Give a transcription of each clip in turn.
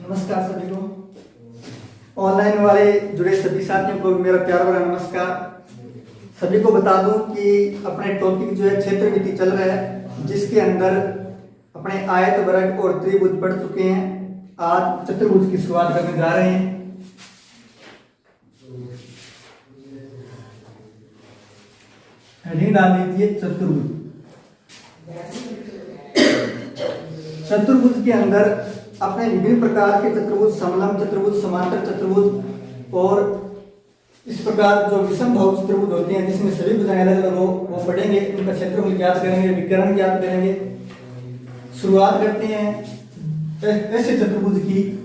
नमस्कार सभी को। ऑनलाइन वाले जुड़े सभी साथियों को मेरा प्यार भरा नमस्कार। सभी को बता दूं कि अपने टॉपिक जो है क्षेत्र विधि चल रहा है, जिसके अंदर अपने आयत वर्ग और त्रिभुज पढ़ चुके हैं। आज चतुर्भुज की शुरुआत करने जा रहे हैं। हेडिंग डाल लीजिए चतुर्भुज। चतुर्भुज के अंदर अपने विभिन्न प्रकार के चतुर्भुज, समलंब चतुर्भुज, समांतर चतुर्भुज और इस प्रकार जो विषम बाहु चतुर्भुज होते हैं, जिसमें सभी भुजाएं अलग अलग हो, वो पढ़ेंगे। उनका क्षेत्रफल ज्ञात करेंगे, विकर्ण ज्ञात करेंगे। शुरुआत करते हैं ऐसे चतुर्भुज की।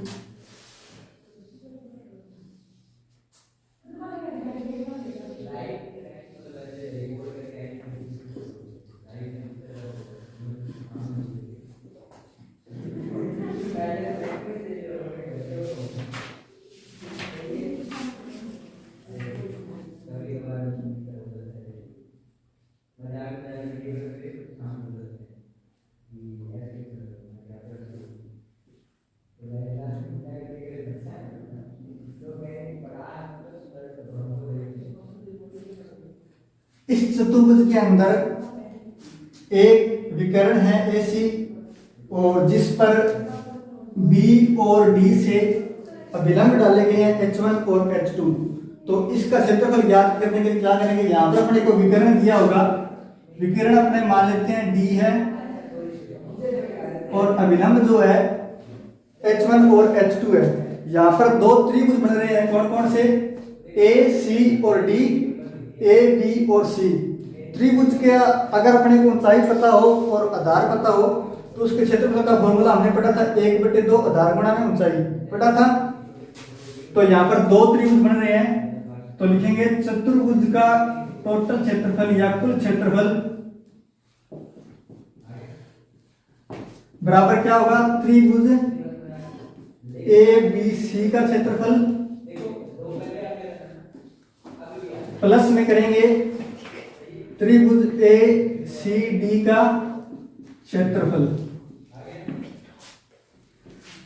इस चतुर्भुज के अंदर एक विकर्ण है ऐसी, और जिस पर बी और डी से अभिलंब डाले गए हैं H1 और H2। तो इसका क्षेत्रफल ज्ञात करने के लिए क्या करेंगे, यहाँ पर अपने को विकर्ण दिया होगा। विकर्ण अपने मान लेते हैं D है, और अभिलंब जो है H1 और H2 है। यहाँ पर दो त्रिभुज बन रहे हैं, कौन कौन से, A, C और D, A, B और C। त्रिभुज के अगर अपने को ऊंचाई पता हो और आधार पता हो तो उसके क्षेत्रफल का फॉर्मूला हमने पढ़ा था 1/2 आधार गुणा में ऊंचाई पढ़ा था। तो यहाँ पर दो त्रिभुज बन रहे हैं, तो लिखेंगे चतुर्भुज का टोटल क्षेत्रफल या कुल क्षेत्रफल बराबर क्या होगा, त्रिभुज ABC का क्षेत्रफल प्लस में करेंगे त्रिभुज ACD का क्षेत्रफल।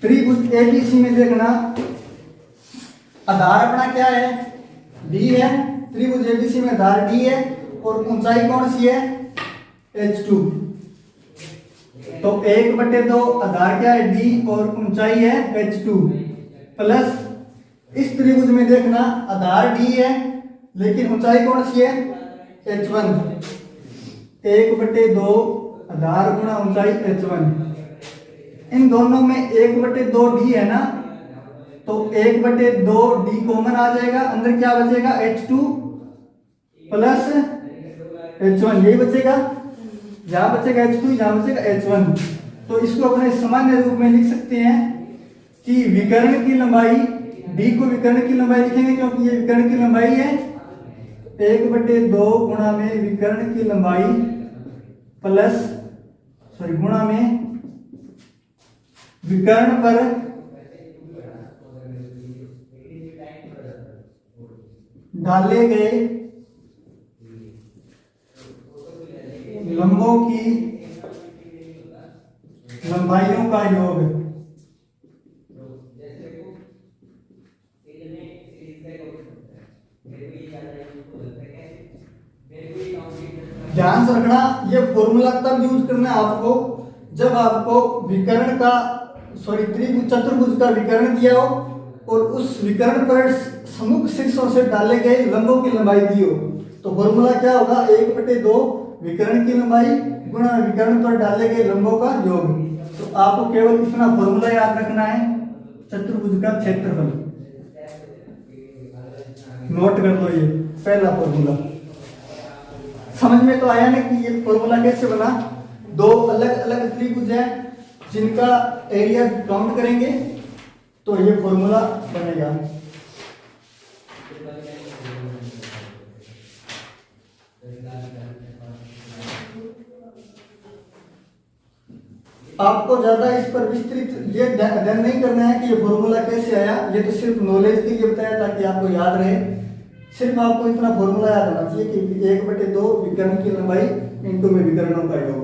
त्रिभुज ABC में देखना आधार अपना क्या है, D है। त्रिभुज ABC में आधार D है और ऊंचाई कौन सी है, H2। तो 1/2 आधार क्या है, D, और ऊंचाई है H2, प्लस इस त्रिभुज में देखना आधार D है लेकिन ऊंचाई कौन सी है, H1। 1/2 आधार गुणा ऊंचाई H1। इन दोनों में 1/2 D है ना, तो 1/2 D कॉमन आ जाएगा। अंदर क्या बचेगा, H2 प्लस H1, यही बचेगा। यहाँ बचेगा H2, यहाँ बचेगा H1। तो इसको अपने सामान्य रूप में लिख सकते हैं कि विकर्ण की लंबाई, D को विकर्ण की लंबाई लिखेंगे क्योंकि ये विकर्ण की लंबाई है। 1/2 गुणा में विकर्ण की लंबाई प्लस गुणा में विकर्ण पर डाले गए लंबों की लंबाइयों का योग। ध्यान से रखना, ये फॉर्मूला तब यूज करना है आपको जब आपको विकर्ण का त्रिभुज चतुर्भुज का विकर्ण दिया हो और उस विकर्ण पर सम्मुख शीर्षों से डाले गए लंबों की लंबाई दी हो। तो फॉर्मूला क्या होगा, 1/2 विकर्ण की लंबाई गुणा विकर्ण पर डाले गए लंबों का योग। तो आपको केवल इतना फॉर्मूला याद रखना है, चतुर्भुज का क्षेत्रफल। नोट कर लो ये पहला फॉर्मूला। समझ में तो आया ना कि ये फॉर्मूला कैसे बना। दो अलग अलग त्रिभुज है जिनका एरिया काउंट करेंगे तो ये फॉर्मूला बनेगा। आपको ज्यादा इस पर विस्तृत ये ध्यान नहीं करना है कि ये फॉर्मूला कैसे आया, ये तो सिर्फ नॉलेज के लिए बताया ताकि आपको याद रहे। सिर्फ आपको इतना फॉर्मूला याद होना चाहिए कि 1/2 विकर्ण की लंबाई इंटू में विकर्णों का योग।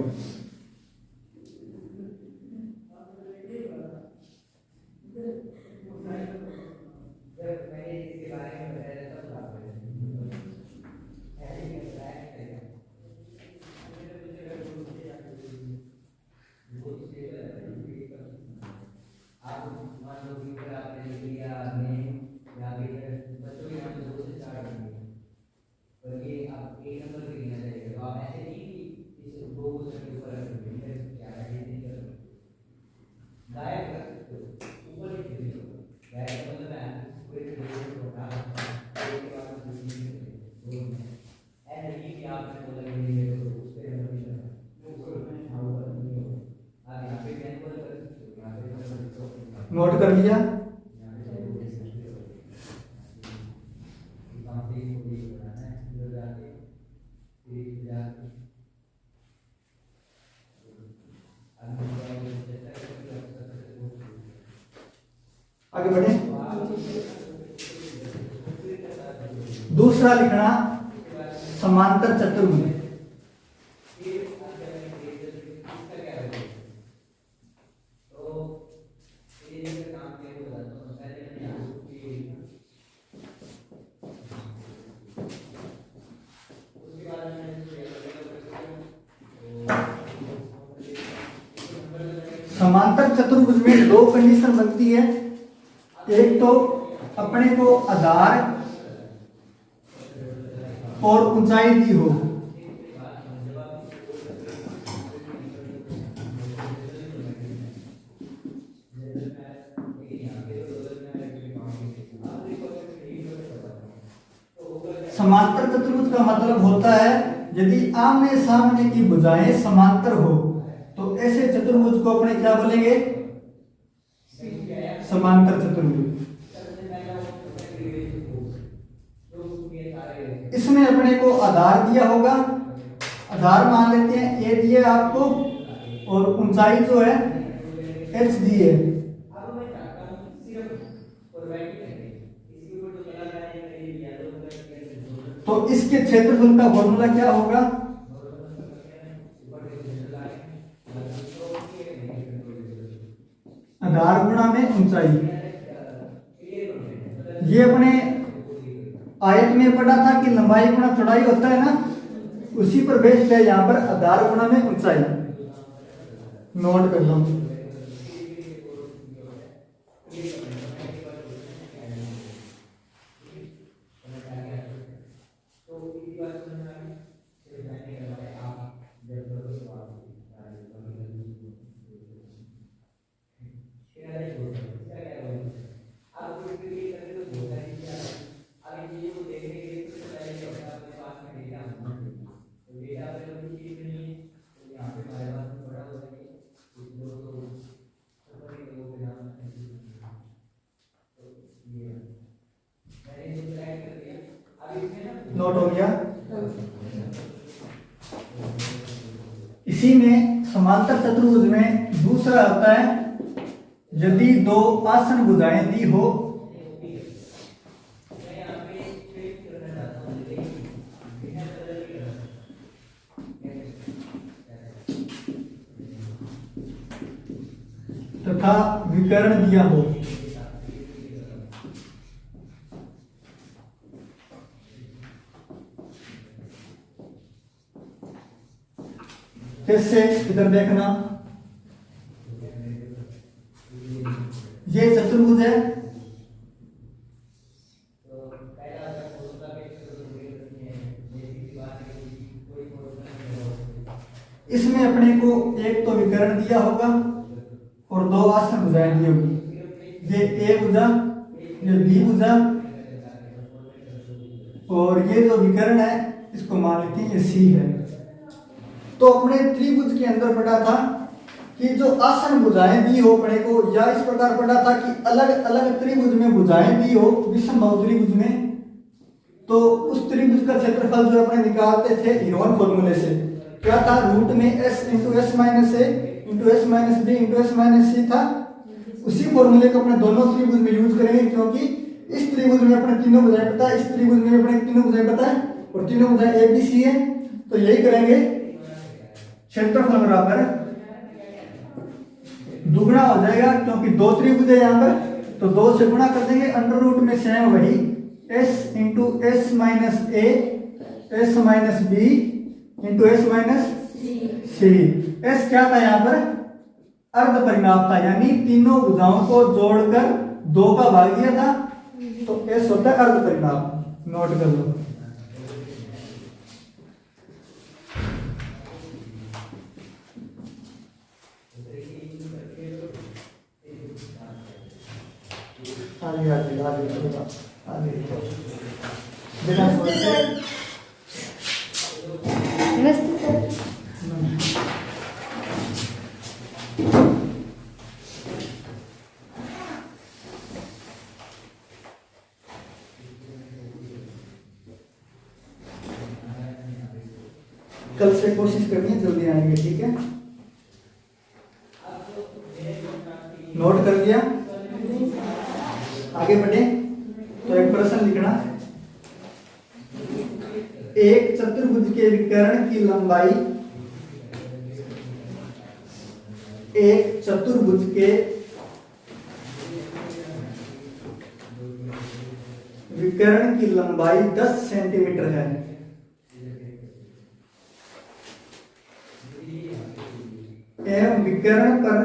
नोट कर लिया। आगे बढ़े। दूसरा लिखना समांतर चतुर्भुज। समांतर चतुर्भुज में दो कंडीशन बनती है। एक तो अपने को आधार और ऊंचाई दी हो। समांतर चतुर्भुज का मतलब होता है यदि आमने सामने की भुजाएं समांतर हो तो ऐसे चतुर्भुज को अपने क्या बोलेंगे? समांतर चतुर्भुज। इसमें अपने को आधार दिया होगा, आधार मान लेते हैं ए दिए आपको, और ऊंचाई जो है एच दी है। तो इसके क्षेत्रफल का फॉर्मूला क्या होगा? आधार गुणा में ऊंचाई। ये अपने आयत में पढ़ा था कि लंबाई गुणा चौड़ाई होता है ना, उसी पर बेस्ड है यहाँ पर आधार गुणा में ऊंचाई। नोट कर लो। नोट हो गया। इसी में समांतर चतुर्भुज में दूसरा होता है यदि दो आसन भुजाएं दी हो तथा विकर्ण दिया हो। कैसे? इधर देखना, ये चतुर्भुज है, इसमें अपने को एक तो विकर्ण दिया होगा और दो आसन भुजाएं दी होगी। ये ए भुजा, ये बी भुजा, और ये जो विकर्ण है इसको मान लेते हैं ये सी है। तो अपने त्रिभुज के अंदर पढ़ा था कि जो आसन भुजाएं दी हो अपने को, या इस प्रकार पढ़ा था कि अलग अलग त्रिभुज में भुजाएं दी हो विषम त्रिभुज में, तो उस त्रिभुज का क्षेत्रफल जो अपने निकालते थे हीरोन फॉर्मूले से। क्या था? रूट में s into s minus a into s minus b into s minus c था। उसी फॉर्मूले को अपने दोनों त्रिभुज में यूज करेंगे, क्योंकि इस त्रिभुज में अपने तीनों भुजाएं पता है, इस त्रिभुज में अपने तीनों भुजाएं पता है, और तीनों भुजाएं ए बी सी है। तो यही करेंगे, क्षेत्रफल बराबर दुगुना हो जाएगा, क्योंकि दो त्रिभुज है यहाँ पर, तो दो से गुणा कर देंगे। अंडर रूट में सेम वही s into s minus a s minus b into s minus c. S क्या था यहाँ पर? अर्ध परिमाप था, यानी तीनों भुजाओं को जोड़कर 2 का भाग दिया था, तो एस होता है अर्ध परिमाप। नोट कर लो। आगे आगे आगे आगे बिना सोचे कल से कोशिश करनी है जल्दी आएंगे, ठीक है। नोट कर लिया, आगे बढ़े। तो एक प्रश्न लिखना, एक चतुर्भुज के विकर्ण की लंबाई, एक चतुर्भुज के विकर्ण की लंबाई 10 सेंटीमीटर है। एवं विकर्ण पर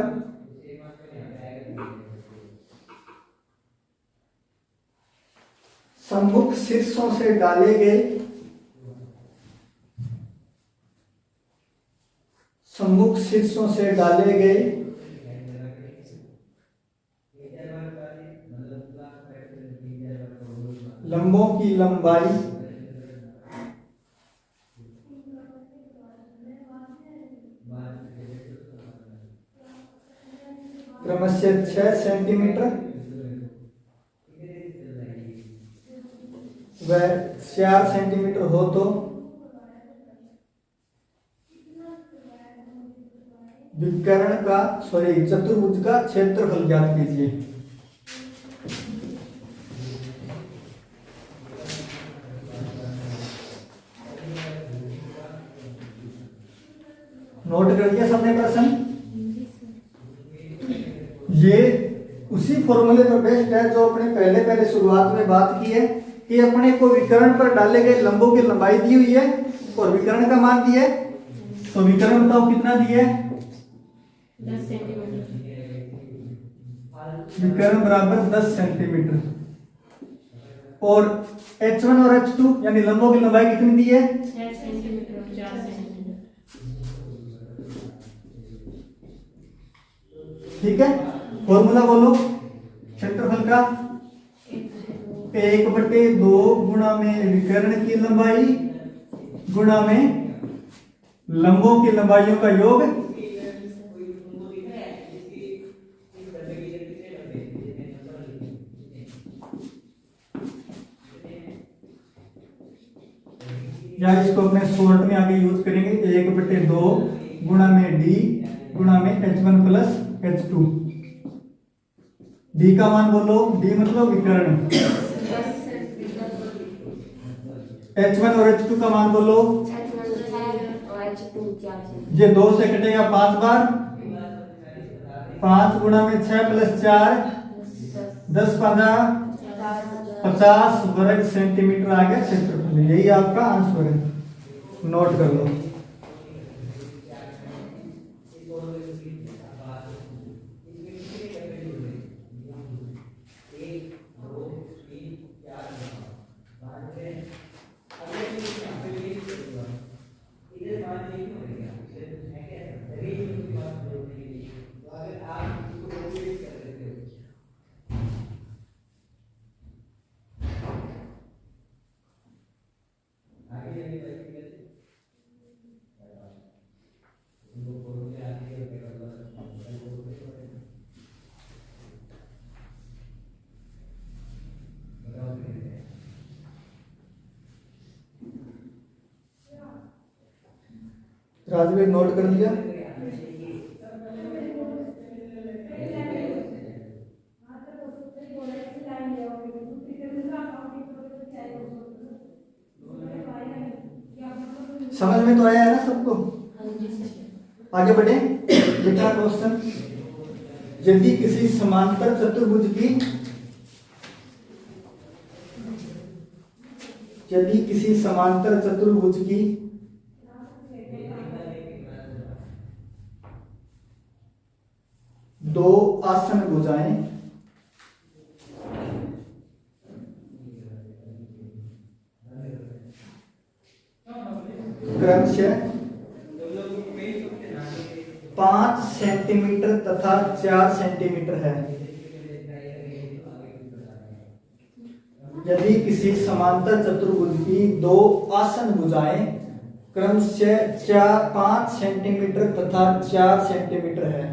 सम्मुख शीर्षों से डाले गए लंबों की लंबाई क्रमशः 6 सेंटीमीटर व 4 सेंटीमीटर हो तो विकर्ण का चतुर्भुज का क्षेत्रफल ज्ञात कीजिए। नोट कर दिया सबने प्रश्न? ये उसी फॉर्मूले पर बेस्ड है जो अपने पहले शुरुआत में बात की है कि अपने को विकर्ण पर डाले गए लंबों की लंबाई दी हुई है और विकर्ण का मान दिया है। तो विकर्ण बताओ कितना दिया है? 10 सेंटीमीटर। विकर्ण बराबर 10 सेंटीमीटर। और H1 और H2 यानी लंबों की लंबाई कितनी दी है? 6 सेंटीमीटर और 4 सेंटीमीटर। ठीक है, फॉर्मूला बोलो क्षेत्रफल का। 1/2 गुणा में विकर्ण की लंबाई गुणा में लंबों की लंबाइयों का योग। या इसको अपने शॉर्ट में आगे यूज करेंगे 1/2 गुणा में डी गुणा में H1 प्लस H2। डी का मान बोलो, डी मतलब विकर्ण। H1 और H2 का मान बोलो। ये 2 से कटेगा 5 बार, 5 गुणा में 6 प्लस 4 10 50 वर्ग सेंटीमीटर आ गया क्षेत्रफल। यही आपका आंसर है, नोट कर लो। राजवीर नोट कर लिया? समझ में तो आया है ना सबको? आगे बढ़े। देखा क्वेश्चन, यदि किसी समांतर चतुर्भुज की दो आसन भुजाएं क्रमशः 5 सेंटीमीटर तथा 4 सेंटीमीटर है। यदि किसी समांतर चतुर्भुज की दो आसन भुजाएं क्रमशः 5 सेंटीमीटर तथा 4 सेंटीमीटर है,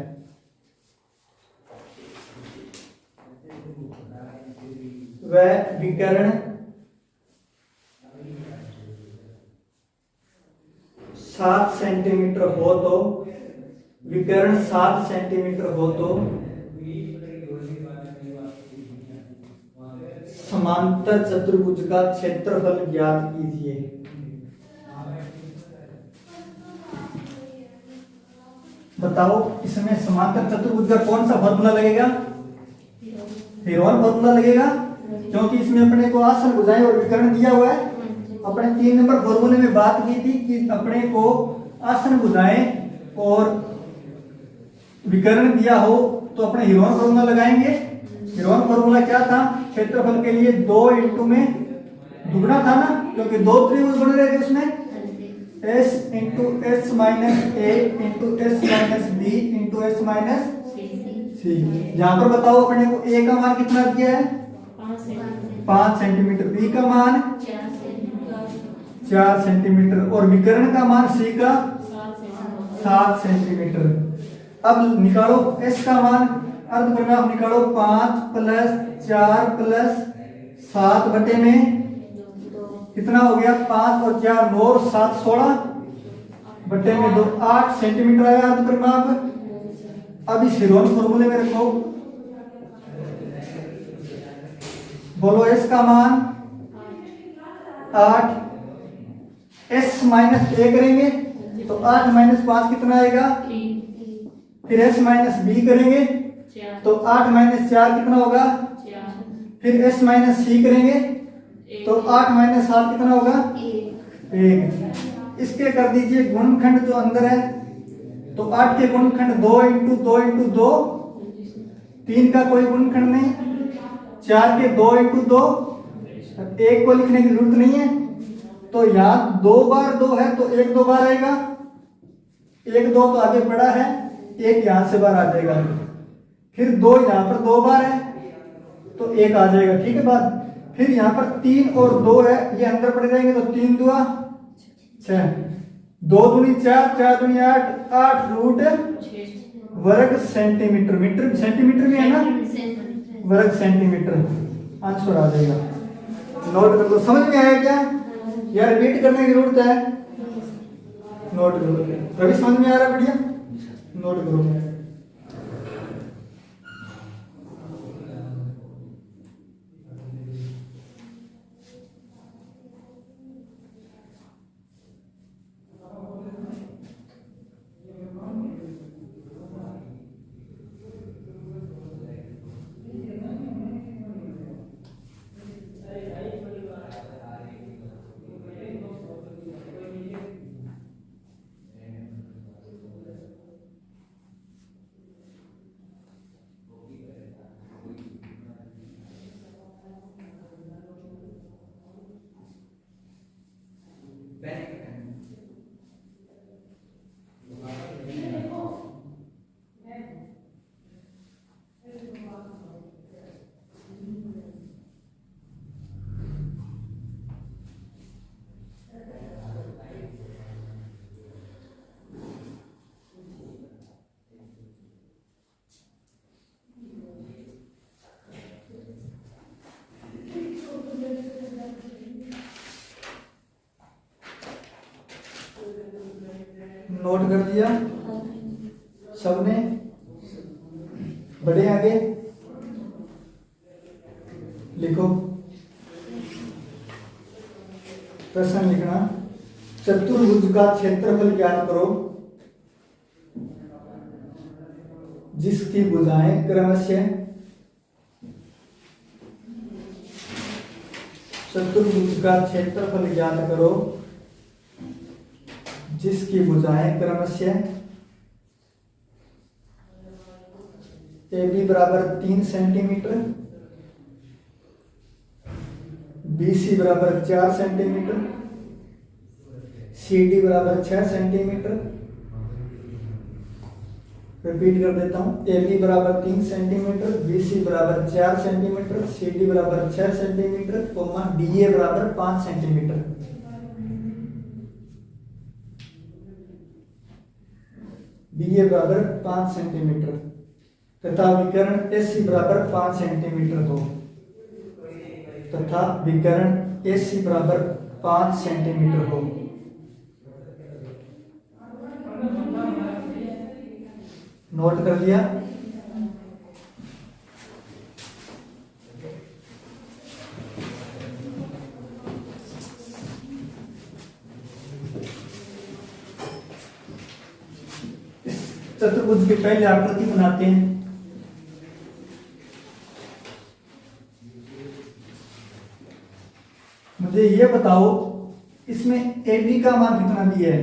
वह विकर्ण 7 सेंटीमीटर हो तो विकर्ण 7 सेंटीमीटर हो तो समांतर चतुर्भुज का क्षेत्रफल ज्ञात कीजिए। बताओ इसमें समांतर चतुर्भुज का कौन सा फॉर्मूला लगेगा? हेरोन फॉर्मूला लगेगा, क्योंकि इसमें अपने को आसन भुजाएं और विकर्ण दिया हुआ है। अपने 3 नंबर फॉर्मूले में बात की थी कि अपने को आसन भुजाएं और विकर्ण दिया हो तो अपने हेरोन फॉर्मूला लगाएंगे। हेरोन फॉर्मूला क्या था? क्षेत्रफल के लिए 2 इंटू में दुगना था ना, क्योंकि 2 त्रिभुज बन रहे थे उसमें। s into s minus a into s minus b into s minus c. यहाँ पर बताओ अपने को a का मान कितना दिया है? 5 सेंटीमीटर, b का मान 4 सेंटीमीटर और विकर्ण का मान c का 7 सेंटीमीटर। अब निकालो s का मान, अर्ध परिमाप निकालो। 5 प्लस 4 प्लस 7 बटे में कितना हो गया? 5 और 4 9 और 7 16 बटे में 2 8 सेंटीमीटर आया अर्ध परिमाप। अब इस हेरोन फॉर्मूले में रखो, बोलो s का मान 8, s माइनस a करेंगे तो 8 माइनस 5 कितना आएगा? फिर s माइनस b करेंगे तो 8 माइनस 4 कितना होगा? फिर s माइनस c करेंगे तो 8 माइनस 7 कितना होगा? 1। इसके कर दीजिए गुणनखंड जो अंदर है, तो 8 के गुणनखंड 2 इंटू 2 इंटू 2, 3 का कोई गुणनखंड नहीं। 4 के 2 इंटू 2, 1 को लिखने की जरूरत नहीं है, तो यहाँ 2 बार 2 है तो 1 2 बार आएगा। 1 2 तो आगे पड़ा है, 1 यहाँ से बाहर आ जाएगा। फिर 2 यहाँ पर 2 बार है तो 1 आ जाएगा, ठीक है बात। फिर यहाँ पर 3 और 2 है, ये अंदर पड़ जाएंगे तो 3 2 6, 2 दूनी 4, 4 दूनी 8, 8 रूट वर्ग सेंटीमीटर। मीटर सेंटीमीटर में है ना, वर्ग सेंटीमीटर आंसर आ जाएगा। नोट कर लो। समझ में आया क्या? या रिपीट करने की जरूरत है? नोट करो। रवि समझ में आ रहा है? बढ़िया, नोट करो। नोट कर दिया सबने? बढ़े आगे, लिखो। प्रश्न लिखना, चतुर्भुज का क्षेत्रफल ज्ञात करो जिसकी भुजाएं क्रमशः चतुर्भुज का क्षेत्रफल ज्ञात करो जिसकी भुजाएं क्रमशः ए बी बराबर 3 सेंटीमीटर, बी सी बराबर 4 सेंटीमीटर, सी डी बराबर 6 सेंटीमीटर। रिपीट कर देता हूं, ए बी बराबर 3 सेंटीमीटर, बी सी बराबर 4 सेंटीमीटर, सी डी बराबर 6 सेंटीमीटर, कोमा डी ए बराबर 5 सेंटीमीटर। डी ए बराबर 5 सेंटीमीटर तथा विकर्ण ए सी बराबर 5 सेंटीमीटर हो, तथा विकर्ण ए सी बराबर 5 सेंटीमीटर हो। नोट कर लिया। चतुर्भुज के पहले आकृति बनाते हैं। मुझे ये बताओ इसमें ए बी का मान कितना दिया है?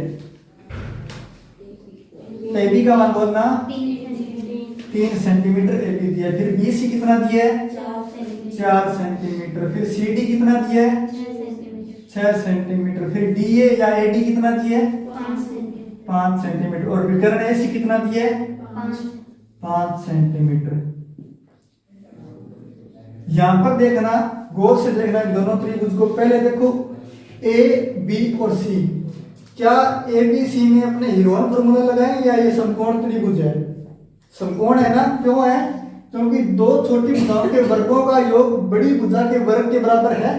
ए बी का मान बोलना 3 सेंटीमीटर ए बी दिया है। फिर बी सी कितना दिया है? 4 सेंटीमीटर। फिर सी डी कितना दिया है? 6 सेंटीमीटर। फिर डी ए या ए डी कितना दिया है? 5 सेंटीमीटर। और विकर्ण ए सी कितना दिया है? 5 सेंटीमीटर। यहां पर देखना, गौर से देखना दोनों त्रिभुज को। पहले देखो ए बी और सी, क्या ए बी सी में अपने हीरोन फॉर्मूला लगाएं या ये समकोण त्रिभुज है? समकोण है ना, क्यों है? क्योंकि दो छोटी भुजाओं के वर्गों का योग बड़ी भुजा के वर्ग के बराबर है,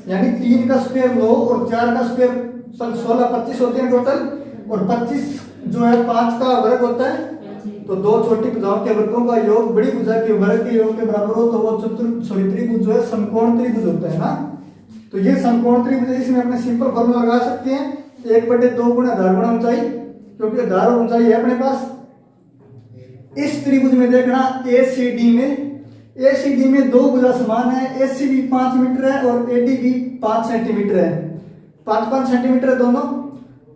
यानी 3 का स्क्वायर 9 और 4 का स्क्वायर 16, 25 होते हैं टोटल, और 25 जो है 5 का वर्ग होता है। तो दो छोटी भुजाओं के वर्गों का योग बड़ी भुजा के वर्ग के योग के बराबर हो, तो वो त्रिभुज जो है समकोण त्रिभुज होता है ना। तो ये समकोण त्रिभुज, इसमें अपने सिंपल फॉर्मूला लगा सकते हैं, 1/2 गुणा आधार गुणा ऊंचाई, क्योंकि आधार और ऊंचाई है अपने पास। इस त्रिभुज में देखना ए सी डी में दो भुजा समान है, ए सी भी 5 मीटर है और ए डी भी 5 सेंटीमीटर है, 5-5 सेंटीमीटर है दोनों।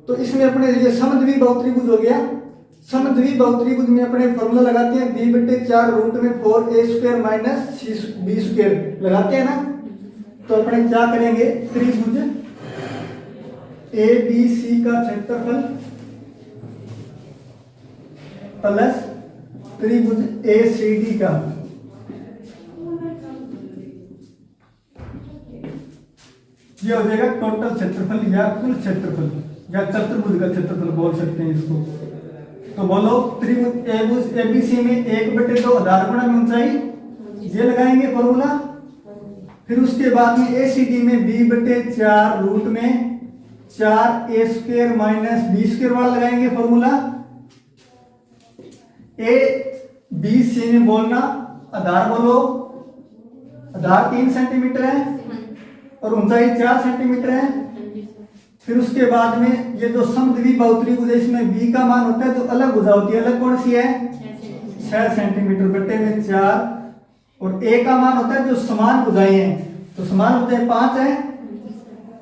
तो इसमें अपने ये समद्विबाहु बहुत्रिभुज हो गया। समद्विबाहु बहुत्रिभुज में अपने फॉर्मूला लगाते हैं b/4 रूट में 4a² माइनस b² लगाते हैं ना। तो अपने क्या करेंगे, त्रिभुज ए बी सी का क्षेत्रफल प्लस त्रिभुज ए सी डी का, ये हो जाएगा टोटल क्षेत्रफल या कुल क्षेत्रफल या चतुर्भुज का क्षेत्रफल बोल सकते हैं इसको। तो बोलो त्रिभुज ए बी सी में 1/2 आधार गुणा में ऊंचाई, ये लगाएंगे फॉर्मूला। फिर उसके बाद में ए सी डी में b/4 रूट में 4a² माइनस b² वाला लगाएंगे फॉर्मूला। ए बी सी में बोलना आधार बोलो, आधार 3 सेंटीमीटर है और ऊंचाई 4 सेंटीमीटर है। फिर उसके बाद में ये जो समद्विबाहु त्रिभुज है, इसमें बी का मान होता है तो अलग भुजा होती है, अलग कौन सी है? 6 सेंटीमीटर बटे में 4, और ए का मान होता है जो समान भुजाएं हैं, तो समान भुजाएं 5 है,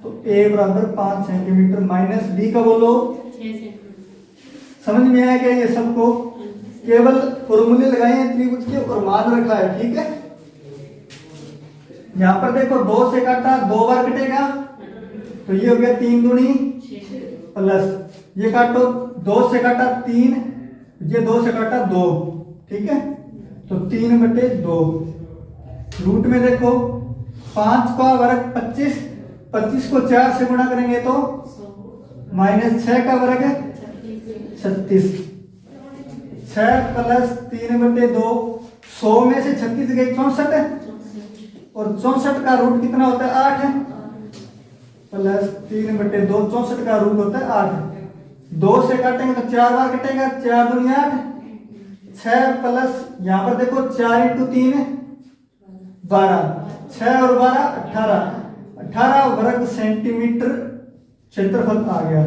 तो ए बराबर 5 सेंटीमीटर माइनस बी का बोलो। समझ में आया क्या? ये सबको केवल फॉर्मूले लगाए हैं त्रिभुज के और मान रखा है, ठीक है। यहां पर देखो 2 से काटा 2 बार कटेगा, तो ये हो गया 3 दूनी प्लस ये काटो 2 से काटा 3, ये 2 से काटा 2, ठीक है। तो 3/2 रूट में देखो 5 का वर्ग 25, 25 को 4 से गुणा करेंगे तो माइनस 6 का वर्ग 36, 6 प्लस 3/2, 100 में से 36 गई 64 है, और 64 का रूट कितना होता है? 8 है, प्लस 3/2, 64 का रूट होता है 8। 2 से काटेंगे तो 4 बार कटेगा, 4 दूनी 8, 6 प्लस यहां पर देखो 4 × 3 12, 6 और 12 18 वर्ग सेंटीमीटर क्षेत्रफल आ गया।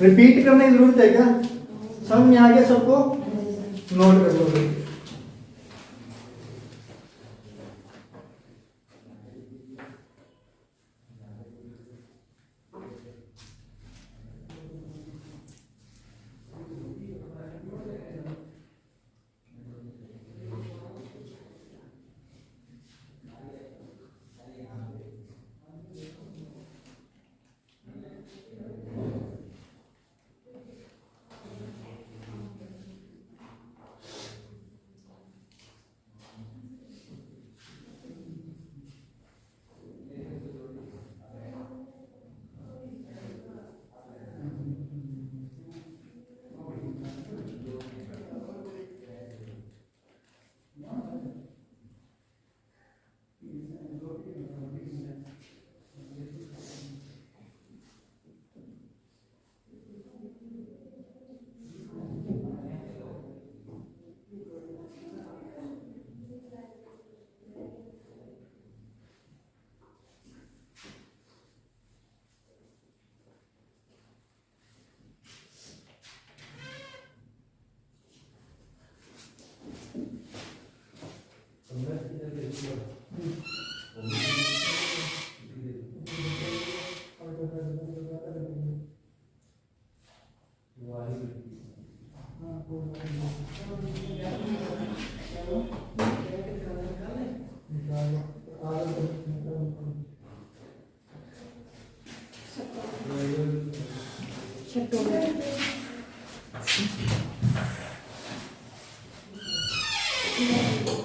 रिपीट करने की जरूरत है क्या? समझ में आ गया सबको? नोट कर लो।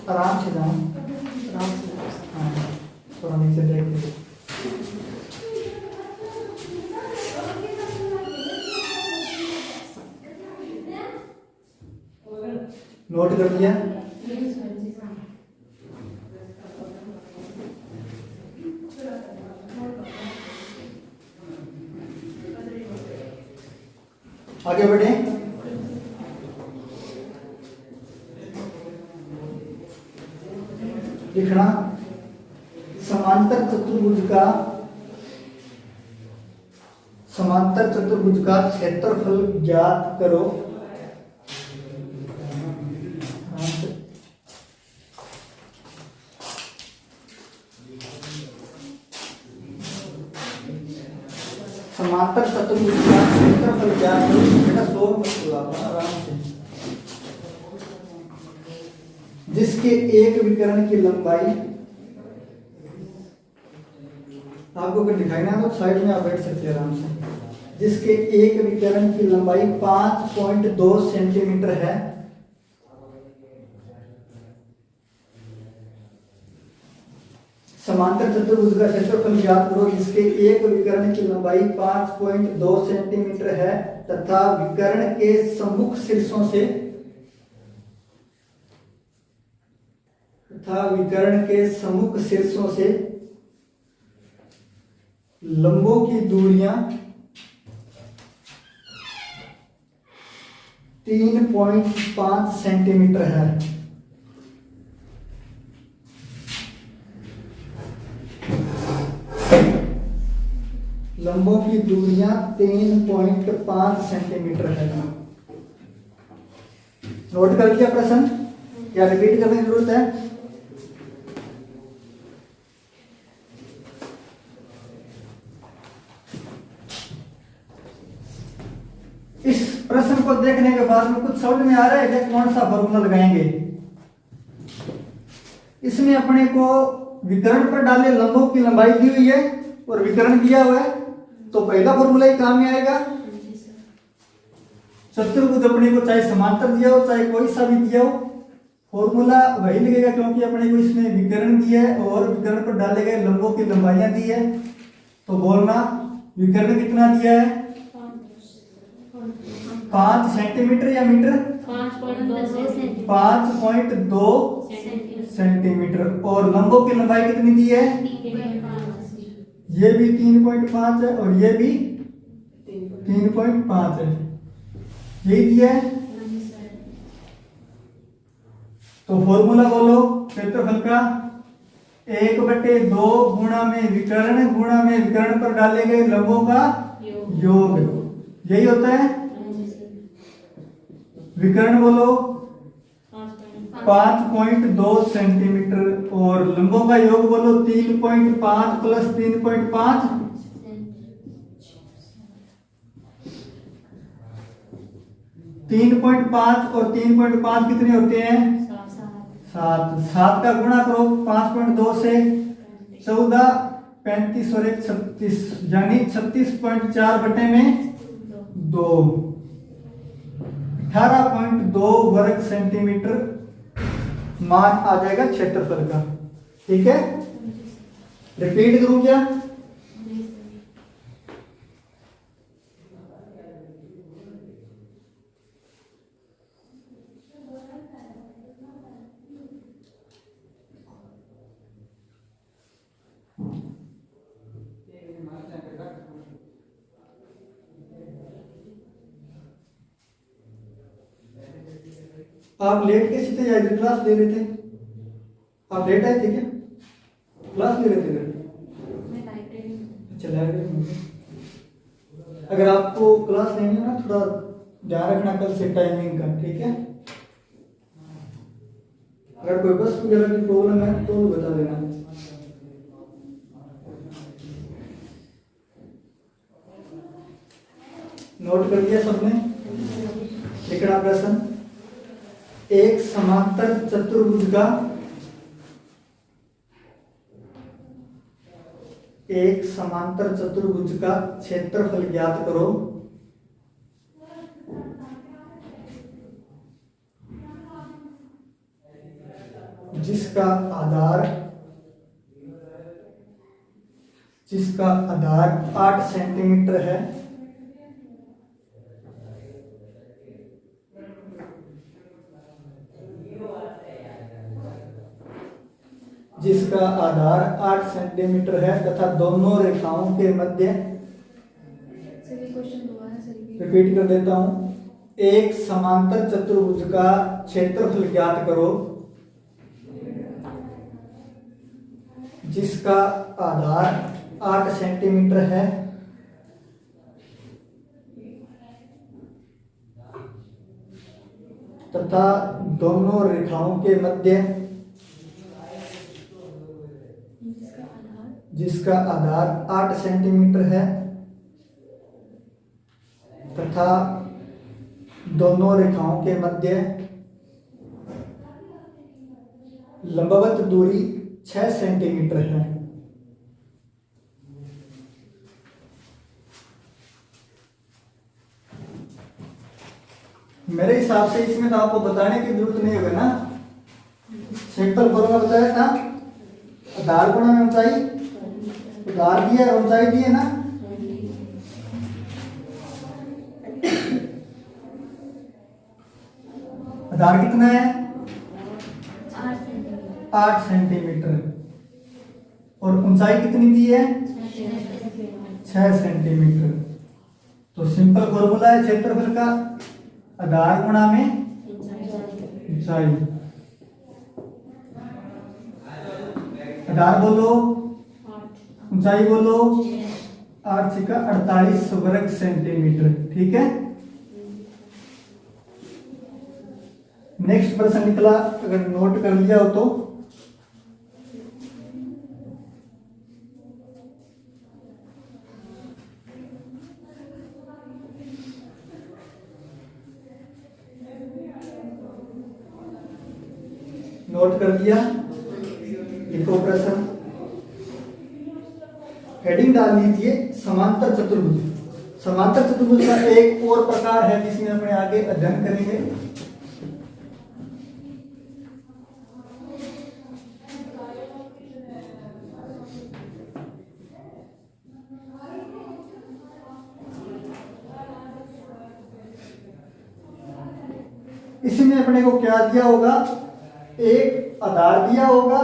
आराम से जाओ, हाँ थोड़ा नीचे देख लो। नोट कर लिया? आगे बढ़े। लिखना समांतर चतुर्भुज का क्षेत्रफल ज्ञात करो। समांतर चतुर्भुज का क्षेत्रफल ज्ञात करो। बेटा शोर मत बुलाओ, आराम से। जिसके एक विकर्ण की लंबाई, आपको अगर दिखाई ना तो साइड में आप बैठ सकते हैं आराम से। जिसके एक विकर्ण की लंबाई 5.2 सेंटीमीटर है, समांतर चतुर्भुज का क्षेत्रफल ज्ञात करो। जिसके एक विकर्ण की लंबाई 5.2 सेंटीमीटर है तथा विकर्ण के सम्मुख शीर्षों से लंबों की दूरियां 3.5 सेंटीमीटर है। लंबों की दूरियां 3.5 सेंटीमीटर है। नोट कर लिया प्रश्न? क्या रिपीट करने की जरूरत है? इस प्रश्न को देखने के बाद में कुछ समझ में आ रहा है कि कौन सा फॉर्मूला लगाएंगे। इसमें अपने को विकर्ण पर डाले लंबों की लंबाई दी हुई है और विकर्ण दिया हुआ है, तो पहला फॉर्मूला ही काम में आएगा। चतुर्भुज अपने को चाहे समांतर दिया हो चाहे कोई सा भी दिया हो, फॉर्मूला वही लगेगा, क्योंकि अपने को इसमें विकर्ण दिया है और विकर्ण पर डाले गए लंबों की लंबाइयां दी है। तो बोलना विकर्ण कितना दिया है? 5 सेंटीमीटर या मीटर? 5.2 सेंटीमीटर। और लंबों की लंबाई कितनी दी है? ये भी 3.5 है और ये भी 3.5 है, यही दिया है। तो फॉर्मूला बोलो क्षेत्रफल का 1/2 गुणा में विकर्ण पर डाले गए लंबों का योग, यही होता है। विकर्ण बोलो 5.2 सेंटीमीटर और लंबों का योग बोलो 3.5 प्लस 3.5 3.5 और 3.5 कितने होते हैं? 7 का गुणा करो 5.2 से 14, 35 और 1 36, यानी 36.4 बटे में 2, 18.2 वर्ग सेंटीमीटर मान आ जाएगा क्षेत्रफल का। ठीक है, रिपीट करूं क्या? आप लेट कैसे थे या क्लास ले रहे थे? आप लेट आए थे क्या? क्लास ले रहे थे? अच्छा लाइब्रेरी। अगर आपको क्लास लेनी है ना, थोड़ा ध्यान रखना कल से टाइमिंग का, ठीक है? अगर कोई बस वगैरह की प्रॉब्लम है तो बता देना। नोट कर लिया सबने? लिखना प्रश्न एक समांतर चतुर्भुज का क्षेत्रफल ज्ञात करो जिसका आधार 8 सेंटीमीटर है तथा दोनों रेखाओं के मध्य, रिपीट कर देता हूं, एक समांतर चतुर्भुज का क्षेत्रफल ज्ञात करो जिसका आधार 8 सेंटीमीटर है तथा दोनों रेखाओं के मध्य, जिसका आधार 8 सेंटीमीटर है तथा दोनों रेखाओं के मध्य लंबवत दूरी 6 सेंटीमीटर है। मेरे हिसाब से इसमें तो आपको बताने की जरूरत नहीं होगा ना, सिंपल फॉर्मूला बताया था, आधार गुणा में ऊंचाई, आधार दिया और ऊंचाई दी है ना, आधार कितना है 8 सेंटीमीटर और ऊंचाई कितनी दी है 6 सेंटीमीटर। तो सिंपल फॉर्मूला है क्षेत्रफल का आधार गुणा में ऊंचाई। आधार बोलो, ऊंचाई बोलो, 8 × 48 वर्ग सेंटीमीटर। ठीक है, नेक्स्ट प्रश्न निकला, अगर नोट कर लिया हो तो नोट कर लिया, लिखो प्रश्न, हेडिंग डाल लीजिए समांतर चतुर्भुज। समांतर चतुर्भुज का एक और प्रकार है जिसमें अपने आगे अध्ययन करेंगे। इसमें अपने को क्या दिया होगा, एक आधार दिया होगा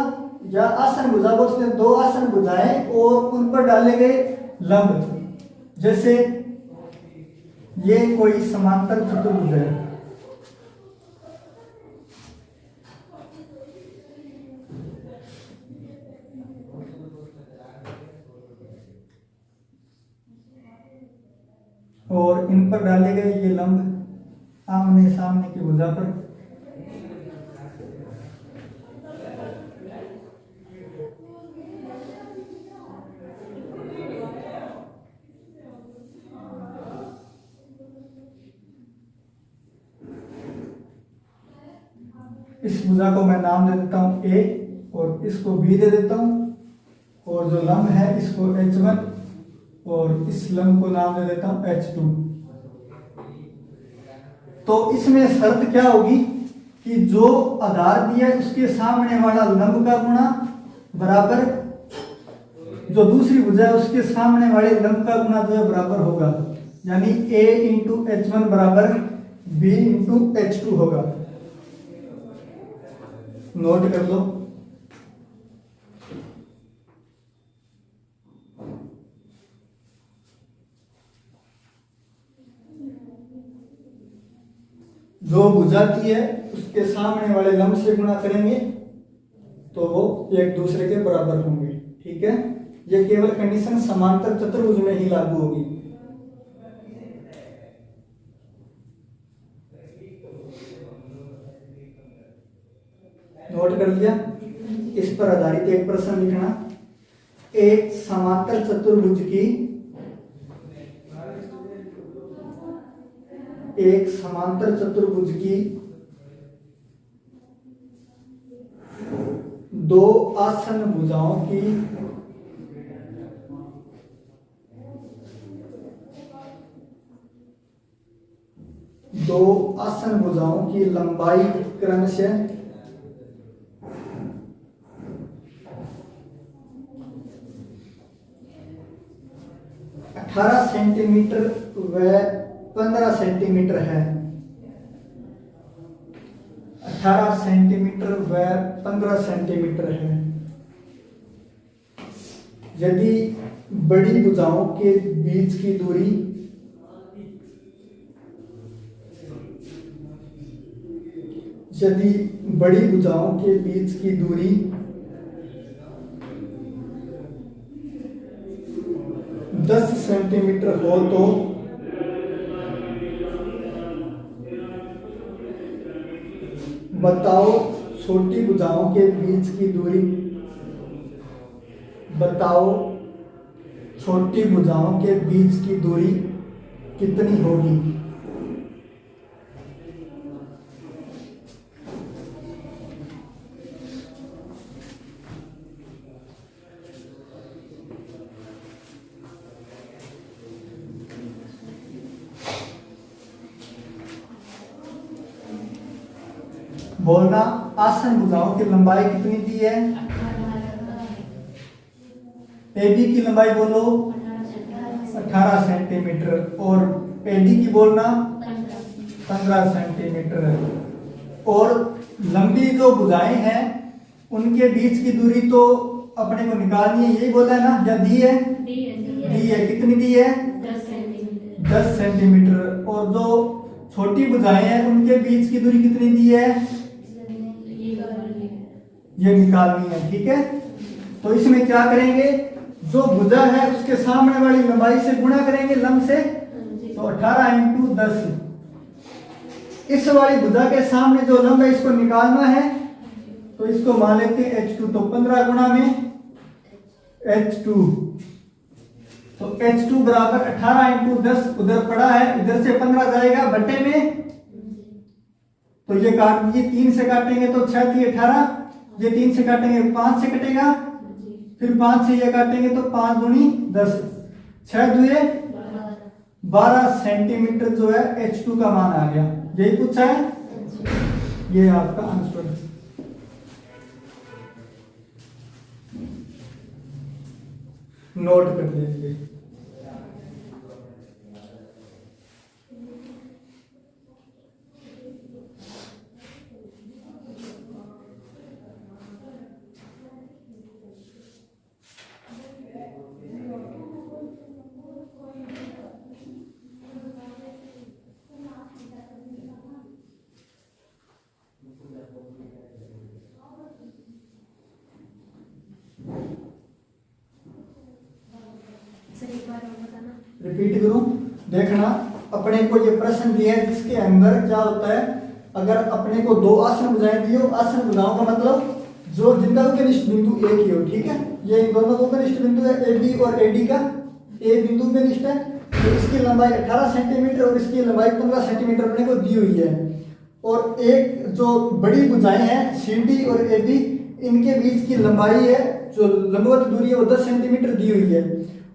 या आसन भुजा को, उसने 2 आसन भुजाएं और उन पर डाले गए लंब। जैसे ये कोई समांतर चतुर्भुज है, और इन पर डाले गए ये लंब आमने सामने की भुजा पर। इस भुजा को मैं नाम दे देता हूं A और इसको B दे देता हूं, और जो लंब है इसको H1 और इस लंब को नाम दे देता हूं H2। तो इसमें शर्त क्या होगी कि जो आधार दिया है उसके सामने वाला लंब का गुणा बराबर जो दूसरी भुजा है उसके सामने वाले लंब का गुणा जो है बराबर होगा, यानी A × H1 बराबर B × H2 होगा। नोट कर लो। जो भुजा दी है उसके सामने वाले लंब से गुणा करेंगे तो वो एक दूसरे के बराबर होंगे। ठीक है, ये केवल कंडीशन समांतर चतुर्भुज में ही लागू होगी। नोट कर लिया। इस पर आधारित एक प्रश्न लिखना, एक समांतर चतुर्भुज की दो आसन भुजाओं की लंबाई क्रमशः 18 सेंटीमीटर व 15 सेंटीमीटर है। 18 सेंटीमीटर व 15 सेंटीमीटर है। यदि बड़ी भुजाओं के बीच की दूरी दूरी 10 सेंटीमीटर हो तो बताओ छोटी भुजाओं के बीच की दूरी कितनी होगी। बोलना आसन भुजाओं की लंबाई कितनी दी है। एबी की लंबाई बोलो 18 सेंटीमीटर और एडी की बोलना 15 सेंटीमीटर है। और लंबी जो भुजाएं हैं उनके बीच की दूरी तो अपने को निकालनी है, यही बोला है ना, या दी है। दी है, कितनी दी है 10 सेंटीमीटर। और जो छोटी भुजाएं हैं उनके बीच की दूरी कितनी दी है, ये निकालनी है। ठीक है, तो इसमें क्या करेंगे, जो भुजा है उसके सामने वाली लंबाई से गुणा करेंगे लंब से, तो 18 इंटू 10। इस वाली भुजा के सामने जो लंब है इसको निकालना है, तो इसको मान लेते हैं h2, तो 15 गुणा में h2, तो h2 बराबर 18 इंटू 10 उधर पड़ा है, इधर से 15 जाएगा बटे में, तो ये काट दीजिए, 3 से काटेंगे तो 6 थी 18, ये 3 से काटेंगे 5 से कटेगा, फिर 5 से ये काटेंगे तो 5 दूनी 10, 6 दुए 12 सेंटीमीटर जो है H2 का मान आ गया। यही पूछा है, ये आपका आंसर है। नोट कर लीजिए। रिपीट करूं, देखना अपने को ये प्रश्न दिया है जिसके अंदर क्या होता है, अगर अपने को दो आसन भुजाएं दियो, आसन भुजाओं का मतलब जो जिनका उपनिष्ठ बिंदु एक ही हो। ठीक है, ये इन दोनों का उपनिष्ठ बिंदु है, ए बी और ए डी का ए बिंदु उपनिष्ठ है, तो इसकी लंबाई 18 सेंटीमीटर और इसकी लंबाई 15 सेंटीमीटर अपने को दी हुई है। और एक जो बड़ी भुजाएं हैं सी डी और ए बी, इनके बीच की लंबाई है, जो लंबवत दूरी है वो 10 सेंटीमीटर दी हुई है,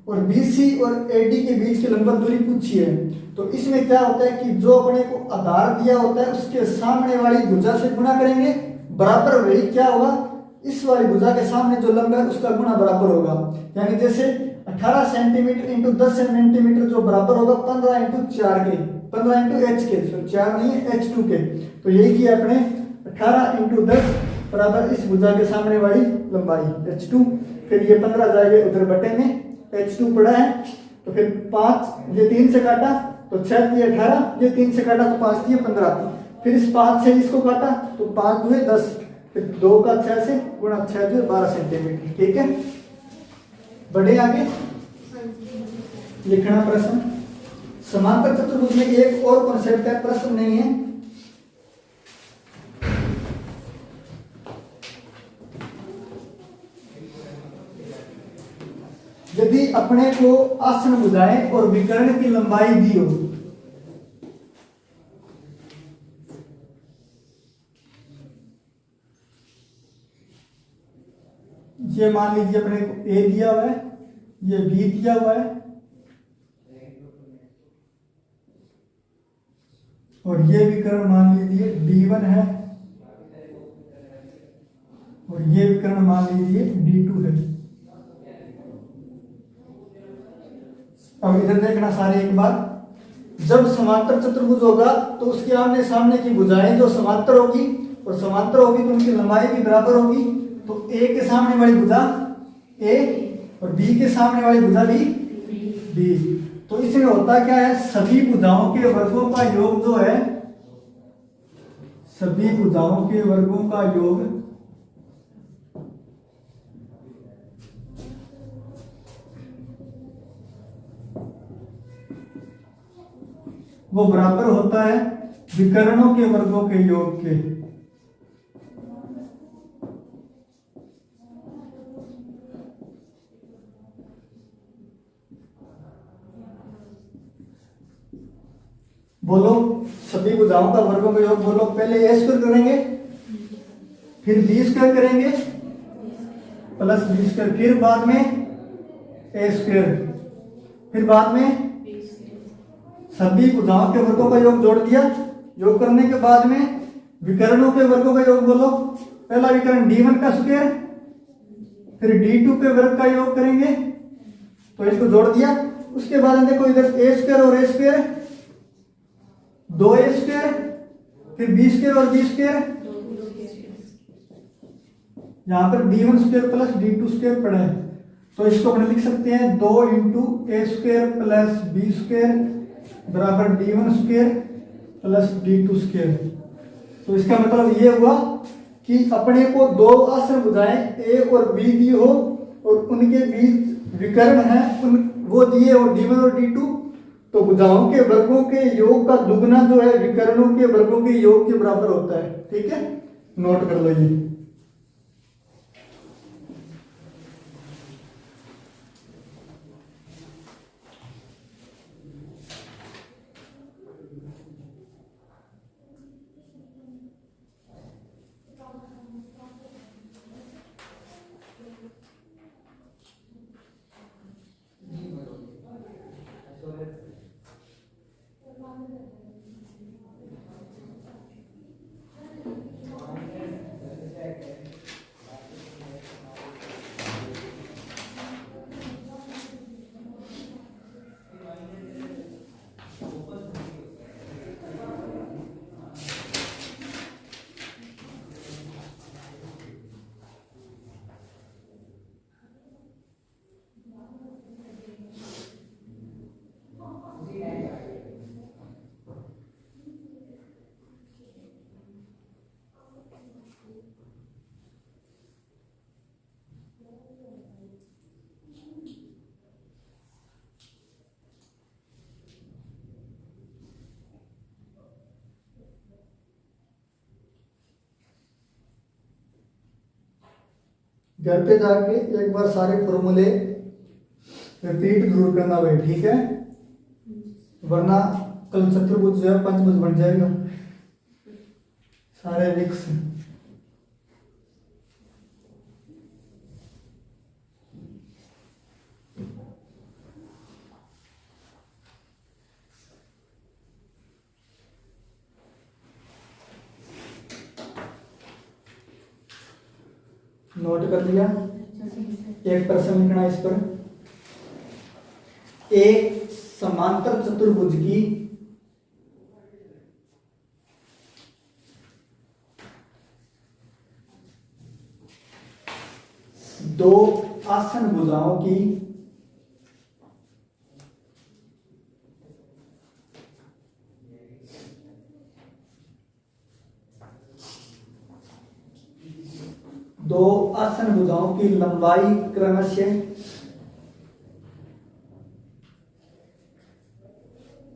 और BC और AD के बीच की लंबवत दूरी पूछी है। तो इसमें क्या होता है कि जो अपने को आधार दिया होता है उसके सामने वाली भुजा से गुणा करेंगे, बराबर वही क्या होगा, इस वाली भुजा के सामने जो लंब है उसका गुणा बराबर होगा। यानी जैसे 18 सेंटीमीटर इंटू 10 सेंटीमीटर जो बराबर होगा 15 इंटू 4 के, 15 इंटू H के, तो 4 नहीं है H2 के। तो यही किया अपने 18 इंटू 10 बराबर इस भुजा के सामने वाली लंबाई H2, फिर ये 15 जाएगा उधर बटे में, H2 पड़ा है, तो फिर 5 ये 3 से काटा तो 6 दिए 18, ये 3 से काटा तो 5 दिए 15, फिर इस 5 से इसको काटा तो 5 दुए 10, फिर 2 का 6 से गुणा 6 दुए 12 सेंटीमीटर। ठीक है, बढ़े आगे, लिखना प्रश्न। समांतर चतुर्भुज में एक और कॉन्सेप्ट है, प्रश्न नहीं है। यदि अपने को आसन भुजाएं और विकर्ण की लंबाई दी हो, ये मान लीजिए अपने को ए दिया हुआ है, ये बी दिया हुआ है, और ये विकर्ण मान लीजिए D1 है, और ये विकर्ण मान लीजिए D2 है। अब इधर देखना सारे एक बार, जब समांतर चतुर्भुज होगा तो उसके आमने सामने की भुजाएं जो समांतर होगी और समांतर होगी तो उनकी लंबाई भी बराबर होगी। तो ए के सामने वाली भुजा ए और बी के सामने वाली भुजा भी बी। तो इसमें होता क्या है, सभी भुजाओं के वर्गों का योग जो है, सभी भुजाओं के वर्गों का योग वो बराबर होता है विकर्णों के वर्गों के योग के। बोलो सभी भुजाओं का वर्गों का योग बोलो। पहले ए स्क्वायर करेंगे, फिर बी स्क्वायर करेंगे प्लस बी स्क्वायर, फिर बाद में ए स्क्वायर, फिर बाद में सभी भुजाओं के वर्गों का योग जोड़ दिया। योग करने के बाद में विकर्णों के वर्गों का योग बोलो। पहला विकर्ण D1 का स्क्वायर, फिर D2 के वर्ग का योग करेंगे, तो इसको जोड़ दिया। उसके बाद में देखो इधर ए स्क्वायर और ए स्क्वायर, 2a स्क्वायर, फिर बी स्क्वायर और बी स्क्वायर, यहां पर D1 square plus D2 square पड़ा है, तो इसको अपने लिख सकते हैं 2 इंटू ए स्क्वायर प्लस बी स्क्वायर बराबर D1 square plus D2 square. तो इसका मतलब ये हुआ कि अपने को दो आसन भुजाएं ए और बी दी हो और उनके बीच विकर्ण है, उन वो दिए हो D1 और D2, तो भुजाओं के वर्गों के योग का दुगना जो है विकर्णों के वर्गों के योग के बराबर होता है। ठीक है, नोट कर लो ये। घर पे जाके एक बार सारे फॉर्मूले रिपीट जरूर करना भाई, ठीक है, वरना कल चतुर्भुज जो है पंचभुज बन जाएगा सारे विक्स। नोट कर लिया। एक प्रश्न लिखना इस पर, एक समांतर चतुर्भुज की दो आसन भुजाओं की लंबाई क्रमशः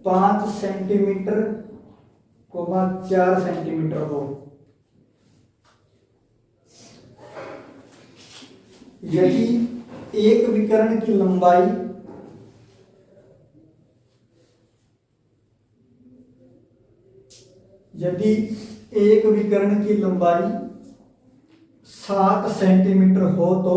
5 सेंटीमीटर, 4 सेंटीमीटर हो। यदि एक विकर्ण की लंबाई यदि एक विकर्ण की लंबाई 7 सेंटीमीटर हो तो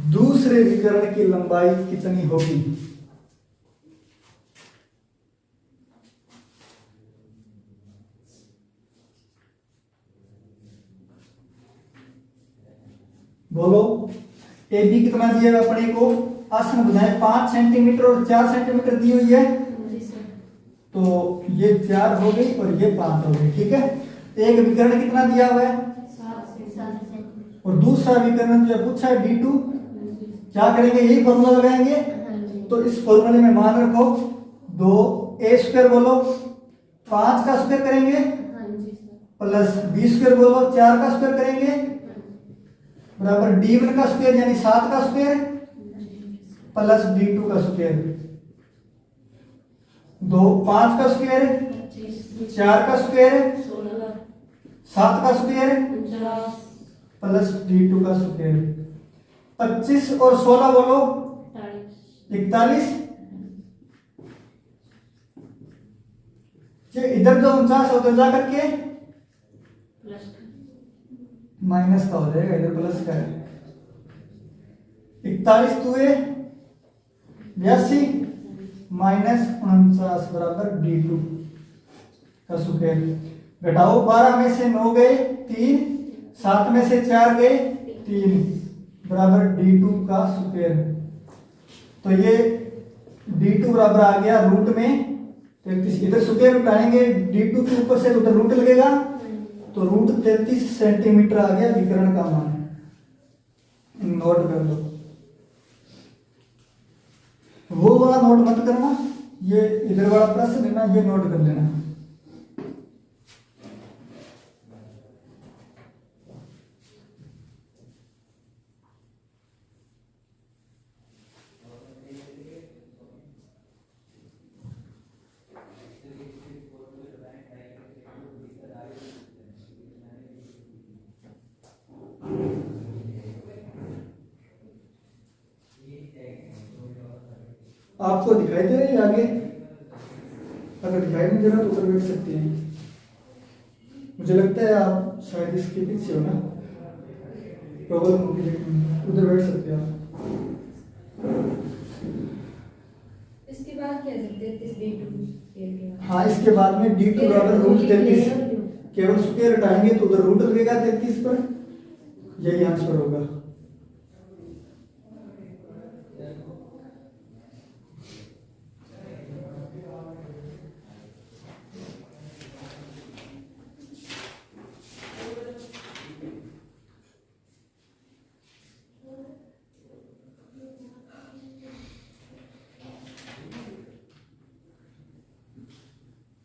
दूसरे विकर्ण की लंबाई कितनी होगी? बोलो। ए बी कितना दिया है अपने को? आसन बनाए 5 सेंटीमीटर और 4 सेंटीमीटर दी हुई है, जी सर। तो ये 4 हो गई और ये 5 हो गई। ठीक है, एक विकर्ण कितना दिया हुआ है 7 सेंटीमीटर। और दूसरा विकर्ण जो पूछा है D2, क्या करेंगे? यही फॉर्मूला लगाएंगे। तो इस फॉर्मूले में मान रखो 2a² बोलो 5 का स्क्वायर करेंगे प्लस b² बोलो 4 का स्क्वायर करेंगे बराबर D1 का स्क्वायर यानी 7 का स्क्वायर प्लस D2 का स्क्वायर। 5 का स्क्वायर 4 का स्क्वायर 7 का स्क्वायर प्लस D2 का स्क्वायर। 25 और 16 बोलो 41। इधर जो 49 होता जा करके माइनस का हो जाएगा, इधर प्लस का है। 41 2 82 माइनस 49 बराबर D2 का स्क्वायर। घटाओ 12 में से 9 गए 3, 7 में से 4 गए 3 बराबर D2 का स्क्वायर। तो ये D2 बराबर आ गया रूट में 33। इधर स्क्वायर उठाएंगे D2 के ऊपर से उधर रूट लगेगा तो रूट 33 सेंटीमीटर आ गया विकर्ण का मान। नोट कर लो। वो वाला नोट मत करना, ये इधर वाला प्रश्न है ना, ये नोट कर लेना। आपको दिखाई दे रही है आगे? अगर दिखाई नहीं दे रहा तो उधर बैठ सकते हैं। मुझे लगता है आप शायद इसके पीछे हो ना, प्रॉब्लम होगी, लेकिन उधर बैठ सकते हैं आप। इसके बाद क्या है 33 D2 हाँ, इसके बाद में D2 बराबर रूट 33 केवल स्क्वायर हटाएंगे तो उधर रूट लगेगा 33 पर, यही आंसर होगा।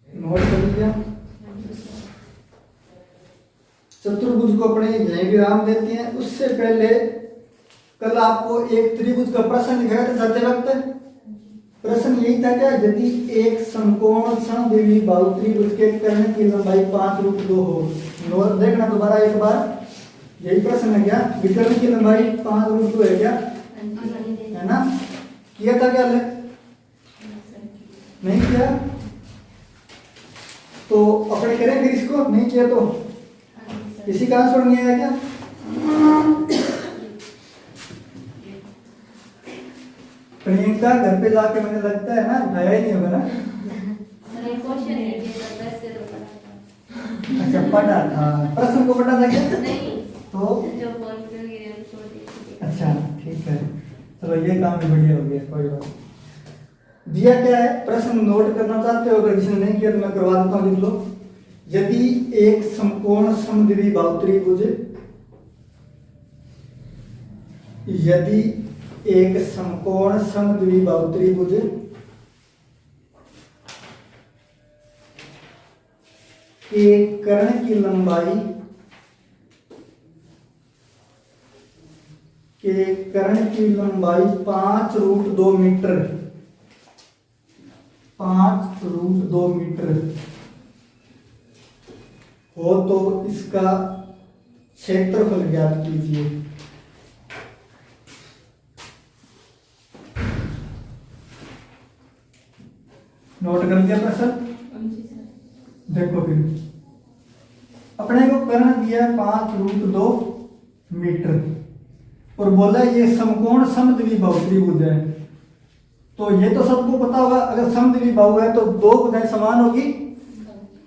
नोट कर लिया। चतुर्भुज को अपने यहीं विराम देते हैं। उससे पहले कल आपको एक त्रिभुज का प्रश्न दिखाया था जाते वक्त। प्रश्न यही था क्या, यदि एक समकोण समद्विबाहु बाहु त्रिभुज के कर्ण की लंबाई 5√2 हो। नोट देखना दोबारा एक बार, यही प्रश्न है क्या, विकर्ण की लंबाई 5√2 है क्या, है ना? किया था क्या? नहीं किया तो अपने करें फिर इसको, नहीं किया तो इसी का आंसर नहीं आया क्या? प्रियंका घर पे जाके मैंने लगता है ना उठाया ही नहीं होगा ना। अच्छा पढ़ा था, प्रश्न को पढ़ा था क्या? तो अच्छा ठीक है, चलो ये काम भी बढ़िया हो गया, कोई बात। दिया क्या है, प्रश्न नोट करना चाहते हो? अगर किसी ने नहीं किया तो मैं करवा देता हूं, लिख लो। यदि एक समकोण समद्विबाहु त्रिभुज, यदि एक समकोण समद्विबाहु त्रिभुज के कर्ण की लंबाई 5√2 मीटर, 5√2 मीटर हो तो इसका क्षेत्रफल ज्ञात कीजिए। नोट कर लिया प्रश्न? देखो फिर अपने को कर्ण दिया 5√2 मीटर और बोला ये समकोण समद्विबाहु त्रिभुज है। तो ये तो सबको पता होगा, अगर समद्विबाहु है तो दो भुजाएं समान होगी,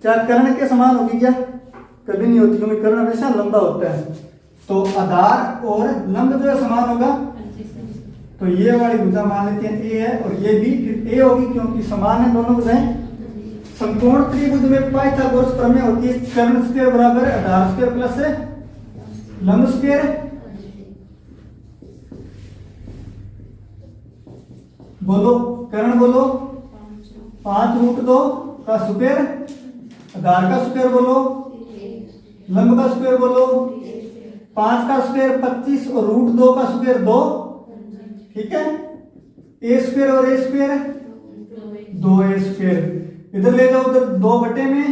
क्या कर्ण के समान होगी? क्या कभी नहीं होती, क्योंकि कर्ण हमेशा लंबा होता है। तो आधार और लंब जो है समान होगा, तो ये वाली भुजा मान लेते हैं ए है, और ये भी फिर ए होगी क्योंकि समान है दोनों भुजाएं। समकोण त्रिभुज में पाइथागोरस प्रमेय होती है, कर्ण स्क्वायर बराबर आधार स्क्वायर प्लस है लंब स्क्वायर। बोलो कर्ण बोलो, 5√2 का स्क्वायर, आधार का स्क्वायर बोलो, लंब का स्क्वायर बोलो, 5 का स्क्वायर 25 और √2 का स्क्वायर 2, ठीक है। ए स्क्वायर और ए स्क्वायर 2a स्क्वायर, इधर ले जाओ उधर 2 बटे में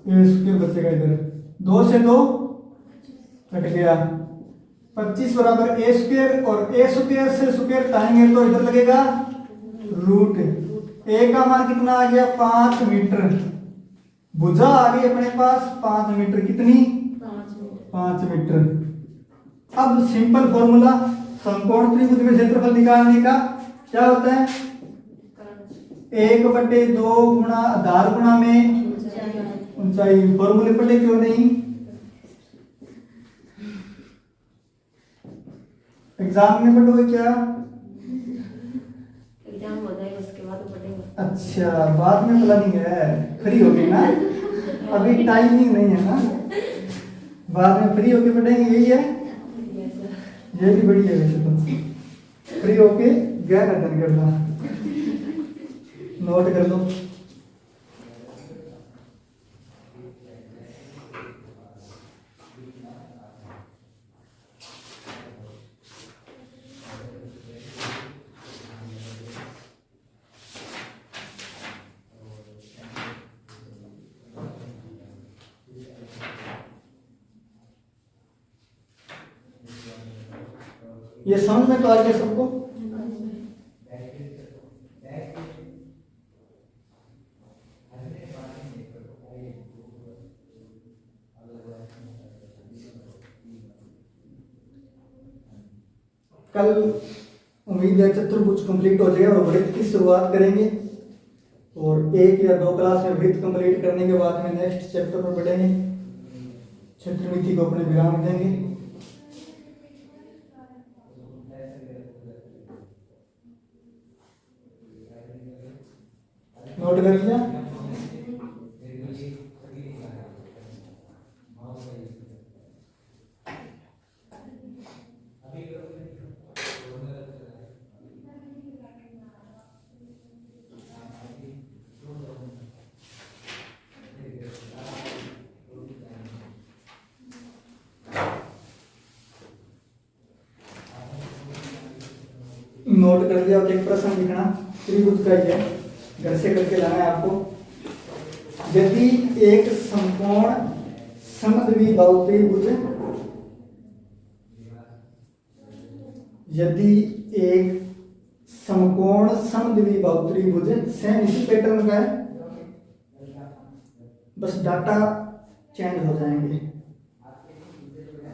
ए स्क्वायर बचेगा, इधर 2 से 2 कट गया, 25 बराबर ए स्क्वायर, और ए स्क्वायर से स्क्वायर हटाएंगे तो इधर लगेगा रूट। ए का मान कितना आ गया? 5 मीटर। भुजा आ गई अपने पास 5 मीटर, कितनी? 5 मीटर। अब सिंपल फॉर्मूला समकोण त्रिभुज में क्षेत्रफल निकालने का क्या होता है? 1/2 गुणा आधार गुणा में ऊंचाई। फॉर्मूले पढ़े क्यों नहीं? एग्जाम में पढ़ोगे क्या? एग्जाम हो जाएगा उसके बाद पढ़ेंगे। अच्छा, बाद में प्लानिंग है, फ्री हो गई ना, अभी टाइमिंग नहीं है ना, बाद में फ्री होके पढ़ेंगे, यही है। ये भी बढ़िया है वैसे तो, फ्री होके गहन अध्ययन करना, नोट कर लो। ये समझ में तो आ गया सबको? कल उम्मीद है चतुर्भुज कंप्लीट हो जाएगा और वृत्त की शुरुआत करेंगे, और 1 या 2 क्लास में वृत्त कंप्लीट करने के बाद में नेक्स्ट चैप्टर पर बढ़ेंगे, क्षेत्रमिति को अपने विराम देंगे। नोट कर लिया? नोट कर लिया? और एक प्रश्न लिखना, त्रिभुज का ही है, घर से करके लाना है आपको। यदि एक समकोण समद्विबाहु त्रिभुज, यदि एक समकोण समद्विबाहु त्रिभुज सेम इसी पैटर्न का है, बस डाटा चेंज हो जाएंगे।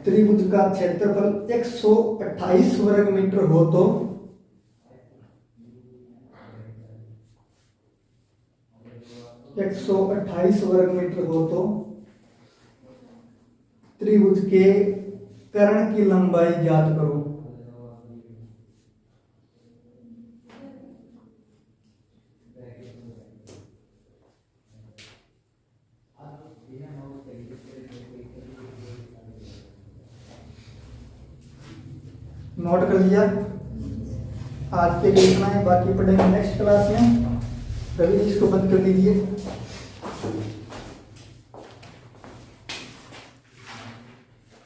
त्रिभुज का क्षेत्रफल 128 वर्ग मीटर हो तो 128 वर्ग मीटर हो तो त्रिभुज के कर्ण की लंबाई ज्ञात करो। नोट कर लिया? आज के लिए इतना है, बाकी पढ़ेंगे नेक्स्ट क्लास में। रवि जी इसको बंद कर दीजिए।